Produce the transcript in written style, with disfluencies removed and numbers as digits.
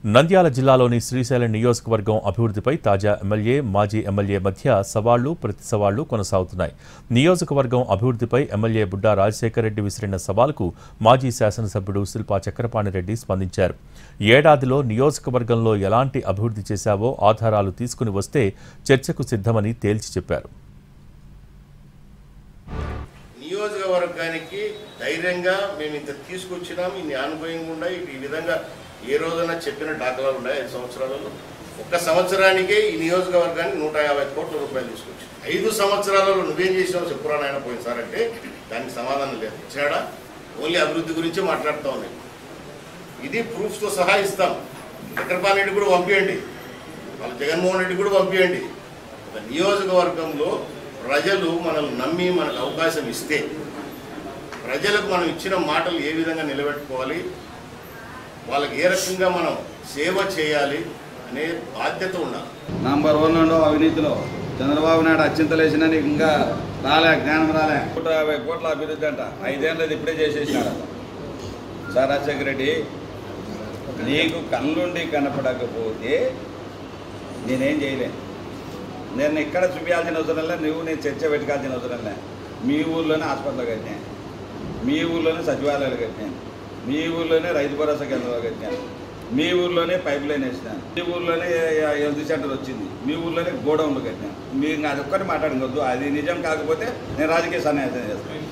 నంద్యాల జిల్లాలోని శ్రీశైలం నియోజకవర్గం అభివృద్ధిపై తాజా ఎమ్మెల్యే, మాజీ ఎమ్మెల్యే మధ్య సవాళ్లు, ప్రతి సవాళ్లు కొనసాగుతున్నాయి. నియోజకవర్గం అభివృద్ధిపై ఎమ్మెల్యే బుడ్డా రాజశేఖర్ రెడ్డి విసిరిన సవాలుకు మాజీ శాసనసభ్యుడు శిల్పా చక్రపాణిరెడ్డి స్పందించారు. ఏడాదిలో నియోజకవర్గంలో ఎలాంటి అభివృద్ధి చేశావో ఆధారాలు తీసుకుని వస్తే చర్చకు సిద్ధమని తేల్చి చెప్పారు. నియోజకవర్గానికి ధైర్యంగా మేము ఇంత తీసుకొచ్చినాం, ఇన్ని అనుభవంగా ఉన్నాయి, ఈ విధంగా ఏ రోజైనా చెప్పిన దాఖలాలు ఉన్నాయి. 5 సంవత్సరాలలో ఒక్క సంవత్సరానికే ఈ నియోజకవర్గానికి 150 కోట్ల రూపాయలు తీసుకొచ్చి 5 సంవత్సరాలలో నువ్వేం చేసినావు చెప్పురా నాయన పోయినసారి అంటే దానికి సమాధానం లేదు. ఇచ్చాడా? ఓన్లీ అభివృద్ధి గురించి మాట్లాడుతూ ఉన్నాయి. ఇది ప్రూఫ్స్తో సహా ఇస్తాం. చక్రపాణి రెడ్డి కూడా పంపించండి, వాళ్ళ జగన్మోహన్ రెడ్డి కూడా పంపించండి. నియోజకవర్గంలో ప్రజలు మనల్ని నమ్మి మనకు అవకాశం ఇస్తే ప్రజలకు మనం ఇచ్చిన మాటలు ఏ విధంగా నిలబెట్టుకోవాలి, వాళ్ళకి ఏ రకంగా మనం సేవ చేయాలి అనే బాధ్యత ఉండాలి. నంబర్ 1 అవినీతిలో చంద్రబాబు నాయుడు అత్యంతలేసిన నీకు ఇంకా జ్ఞానం రాలే. 150 కోట్ల అభివృద్ధి అంట 5 ఏళ్ళది ఇప్పుడే చేసేసినాడు. సార్ రాజశేఖర రెడ్డి, నీకు కళ్ళుండి కనపడకపోతే నేనేం చేయలేను. నేను ఇక్కడ చూపించాల్సిన అవసరం లే, నేను చర్చ పెట్టుకోవాల్సిన అవసరం లే. మీ ఊళ్ళోనే హాస్పిటల్ కట్టినా, మీ ఊళ్ళోనే సచివాలయాలు కట్టినాను, మీ ఊళ్ళోనే రైతు భరోసా కేంద్రాలు కట్టినాను, మీ ఊళ్ళోనే పైప్ లైన్ వేసినాను, మీ ఊళ్ళోనే హెల్త్ సెంటర్ వచ్చింది, మీ ఊళ్ళోనే గోడౌన్లు కట్టినాను. మీరు అదొక్కటి మాట్లాడుకోవద్దు. అది నిజం కాకపోతే నేను రాజకీయ సన్యాసం చేస్తాను.